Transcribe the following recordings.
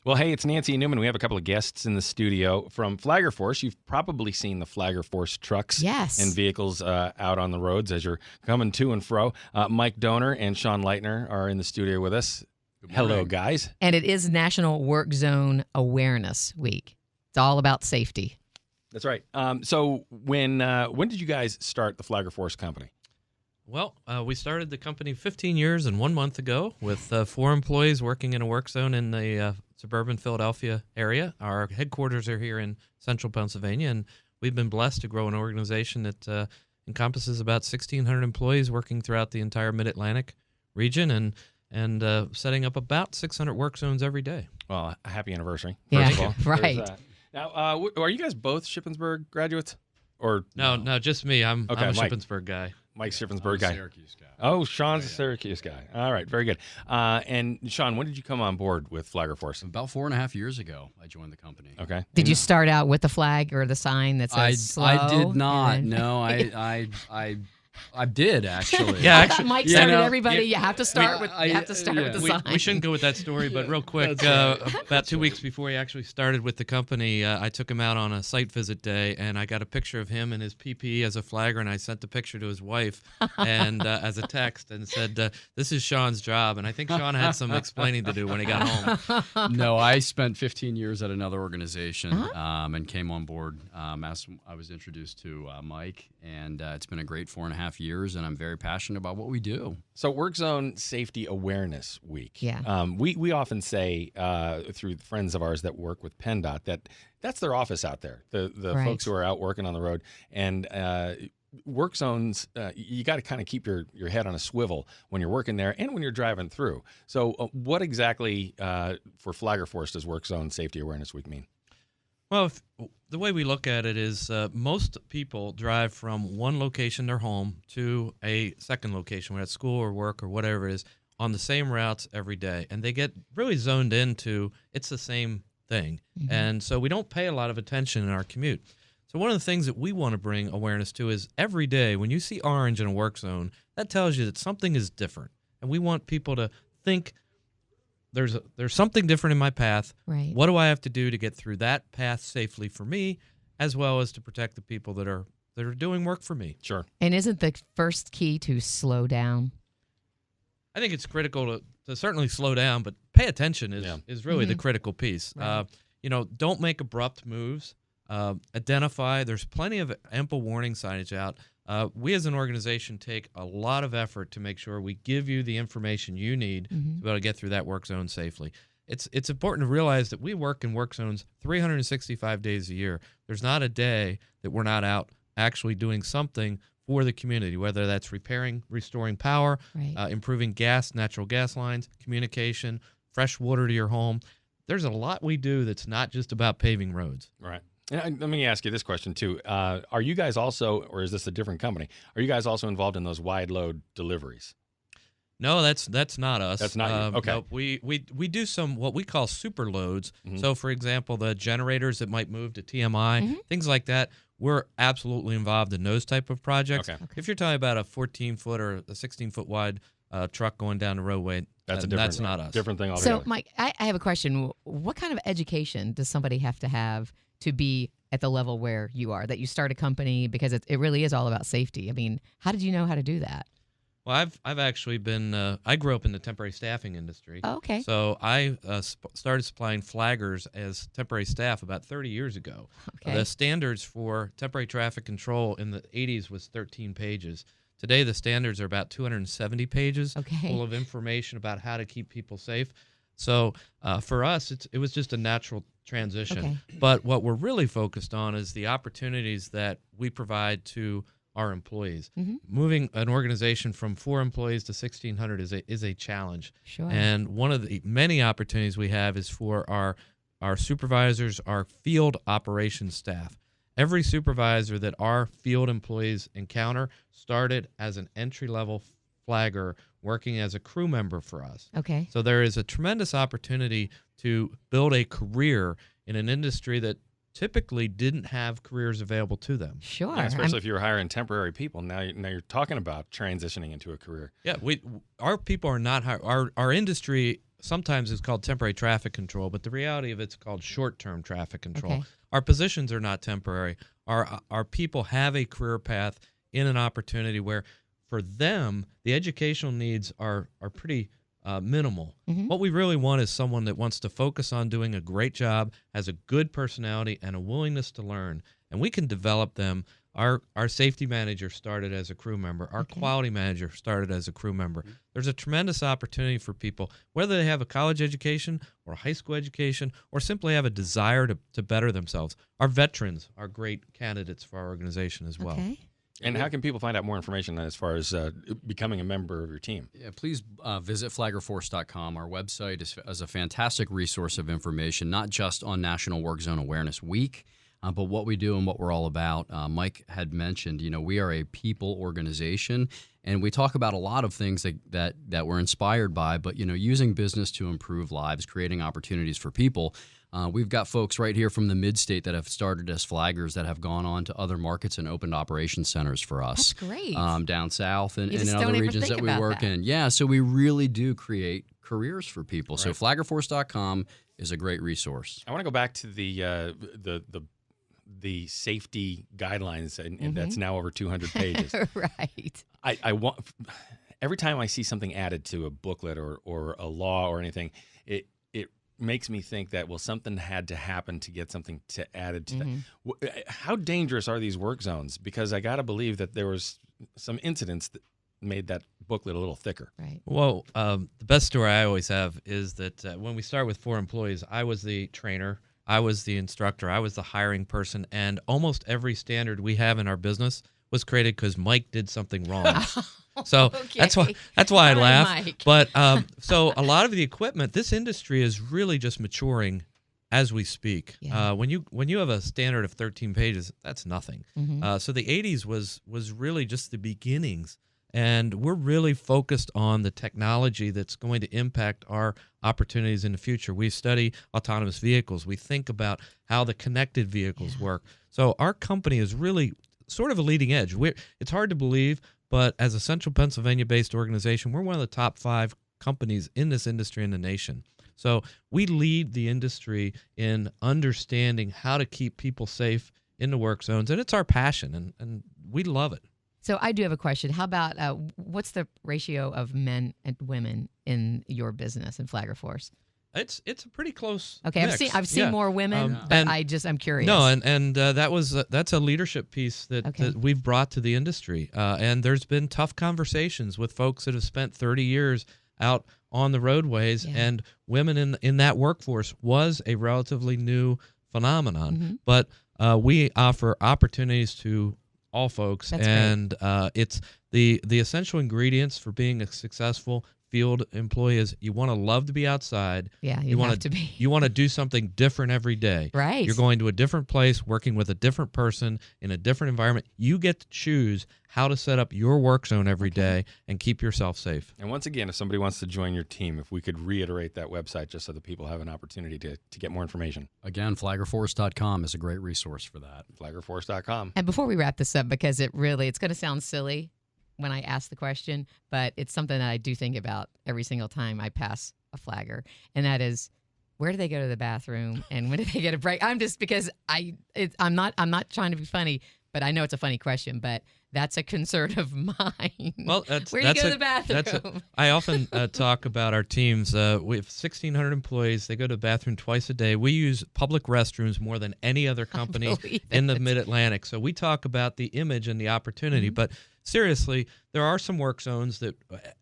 Well, hey, it's Nancy and Newman. We have a couple of guests in the studio from Flagger Force. You've probably seen the Flagger Force trucks and vehicles out on the roads as you're coming to and fro. Mike Donor and Sean Lightner are in the studio with us. Hello, guys. And it is National Work Zone Awareness Week. It's all about safety. That's right. So when did you guys start the Flagger Force company? Well, we started the company 15 years and 1 month ago with 4 employees working in a work zone in the suburban Philadelphia area. Our headquarters are here in central Pennsylvania, and we've been blessed to grow an organization that encompasses about 1,600 employees working throughout the entire Mid-Atlantic region and setting up about 600 work zones every day. Well, a happy anniversary. Yeah, first of all. right. Now, are you guys both Shippensburg graduates? Or No, just me. I'm a Mike. Shippensburg guy. Mike's Shippensburg guy. Syracuse guy. Oh, Sean's a Syracuse guy. All right, very good. And Sean, when did you come on board with Flagger Force? About 4.5 years ago, I joined the company. Okay. Did you start out with the flag or the sign that says slow? I did not. No, I did actually. Yeah, actually, Mike started everybody. You have to start with the sign. We shouldn't go with that story, but real quick, about 2 weeks before he actually started with the company, I took him out on a site visit day, and I got a picture of him in his PPE as a flagger, and I sent the picture to his wife and as a text and said, "This is Sean's job." And I think Sean had some explaining to do when he got home. No, I spent 15 years at another organization and came on board as I was introduced to Mike, and it's been a great 4.5 years, and I'm very passionate about what we do. So Work Zone Safety Awareness Week. Yeah. We often say through friends of ours that work with PennDOT that's their office out there, the Right. folks who are out working on the road. And work zones, you got to kind of keep your head on a swivel when you're working there and when you're driving through. So what exactly for Flagger Force does Work Zone Safety Awareness Week mean? Well, the way we look at it is most people drive from one location, their home, to a second location, whether it's school or work or whatever it is, on the same routes every day. And they get really zoned into it's the same thing. Mm-hmm. And so we don't pay a lot of attention in our commute. So one of the things that we want to bring awareness to is every day when you see orange in a work zone, that tells you that something is different. And we want people to think, there's something different in my path. Right. What do I have to do to get through that path safely for me, as well as to protect the people that are doing work for me? Sure. And isn't the first key to slow down? I think it's critical to certainly slow down, but pay attention is really the critical piece. Right. Don't make abrupt moves. Identify. There's plenty of ample warning signage out. We as an organization take a lot of effort to make sure we give you the information you need to be able to get through that work zone safely. It's important to realize that we work in work zones 365 days a year. There's not a day that we're not out actually doing something for the community, whether that's repairing, restoring power, improving natural gas lines, communication, fresh water to your home. There's a lot we do that's not just about paving roads. Right. And let me ask you this question, too. Are you guys also, or is this a different company, are you guys also involved in those wide load deliveries? No, that's not us. That's not you. Okay. No, we do some what we call super loads. So, for example, the generators that might move to TMI, things like that, we're absolutely involved in those type of projects. Okay. If you're talking about a 14-foot or a 16-foot wide truck going down the roadway, that's not us. Different thing altogether. So, Mike, I have a question. What kind of education does somebody have to be at the level where you are, that you start a company, because it really is all about safety? I mean, how did you know how to do that? Well, I've actually been I grew up in the temporary staffing industry. Oh, okay. So I started supplying flaggers as temporary staff about 30 years ago. Okay. The standards for temporary traffic control in the 80s was 13 pages. Today the standards are about 270 pages, full of information about how to keep people safe. So for us, it was just a natural transition. Okay. But what we're really focused on is the opportunities that we provide to our employees. Moving an organization from 4 employees to 1,600 is a challenge. Sure. And one of the many opportunities we have is for our supervisors, our field operations staff. Every supervisor that our field employees encounter started as an entry-level flagger working as a crew member for us. Okay. So there is a tremendous opportunity to build a career in an industry that typically didn't have careers available to them. Sure. Yeah, especially if you were hiring temporary people. Now you're talking about transitioning into a career. Yeah, our people are not our industry sometimes it's called temporary traffic control, but the reality of it's called short-term traffic control. Okay. Our positions are not temporary. Our people have a career path in an opportunity where, for them, the educational needs are pretty minimal. What we really want is someone that wants to focus on doing a great job, has a good personality, and a willingness to learn. And we can develop them. Our safety manager started as a crew member. Our quality manager started as a crew member. There's a tremendous opportunity for people, whether they have a college education or a high school education or simply have a desire to better themselves. Our veterans are great candidates for our organization as well. Okay. And how can people find out more information as far as becoming a member of your team? Yeah, please visit flaggerforce.com. Our website is a fantastic resource of information, not just on National Work Zone Awareness Week, but what we do and what we're all about. Mike had mentioned, we are a people organization, and we talk about a lot of things that we're inspired by, but, using business to improve lives, creating opportunities for people. We've got folks right here from the mid-state that have started as flaggers that have gone on to other markets and opened operation centers for us. That's great. Down south and in don't other even regions think that we about work that. in. Yeah, so we really do create careers for people. Right. So flaggerforce.com is a great resource. I want to go back to the safety guidelines, and that's now over 200 pages. Right. I want every time I see something added to a booklet or a law or anything, it makes me think that, well, something had to happen to get something added to that. How dangerous are these work zones? Because I got to believe that there was some incidents that made that booklet a little thicker. Right. Well, the best story I always have is that when we start with 4 employees, I was the trainer, I was the instructor, I was the hiring person, and almost every standard we have in our business was created because Mike did something wrong. So Okay. that's why I Sorry, laugh. Mike. But so a lot of the equipment, this industry is really just maturing as we speak. Yeah. When you have a standard of 13 pages, that's nothing. So the 80s was really just the beginnings, and we're really focused on the technology that's going to impact our opportunities in the future. We study autonomous vehicles. We think about how the connected vehicles work. So our company is really sort of a leading edge. It's hard to believe, but as a Central Pennsylvania-based organization, we're one of the top 5 companies in this industry in the nation. So we lead the industry in understanding how to keep people safe in the work zones, and it's our passion, and we love it. So I do have a question. How about what's the ratio of men and women in your business in Flagger Force? It's a pretty close. Okay, mix. I've seen more women, but and I'm curious. No, and that's a leadership piece that we've brought to the industry. And there's been tough conversations with folks that have spent 30 years out on the roadways, and women in that workforce was a relatively new phenomenon. But we offer opportunities to all folks, and it's the essential ingredients for being a successful field employee is you want to love to be outside. Yeah, you want to be. You want to do something different every day. Right. You're going to a different place, working with a different person in a different environment. You get to choose how to set up your work zone every day and keep yourself safe. And once again, if somebody wants to join your team, if we could reiterate that website just so that people have an opportunity to get more information. Again, flaggerforce.com is a great resource for that. Flaggerforce.com. And before we wrap this up, because it's going to sound silly when I ask the question, but it's something that I do think about every single time I pass a flagger, and that is, where do they go to the bathroom and when do they get a break? I'm just because I'm not trying to be funny, but I know it's a funny question, but that's a concern of mine. Well, where do you go to the bathroom? I often talk about our teams. We have 1,600 employees. They go to the bathroom twice a day. We use public restrooms more than any other company in the Mid-Atlantic. So we talk about the image and the opportunity. But seriously, there are some work zones that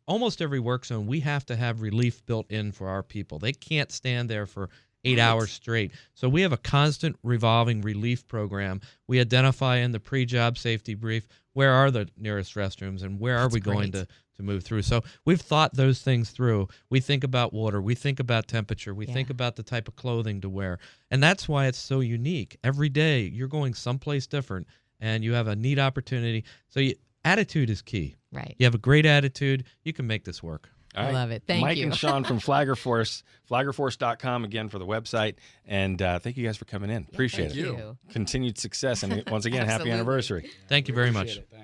almost every work zone we have to have relief built in for our people. They can't stand there for 8 hours straight. So we have a constant revolving relief program. We identify in the pre-job safety brief where are the nearest restrooms and where are we going to move through. So we've thought those things through. We think about water. We think about temperature. We think about the type of clothing to wear. And that's why it's so unique. Every day you're going someplace different and you have a neat opportunity. So attitude is key. Right. You have a great attitude, you can make this work. All right. I love it. Thank Mike you. and Sean from Flagger Force, flaggerforce.com again for the website. And thank you guys for coming in. Appreciate thank it. you. Continued success. And once again, happy Absolutely. anniversary. Thank you very much.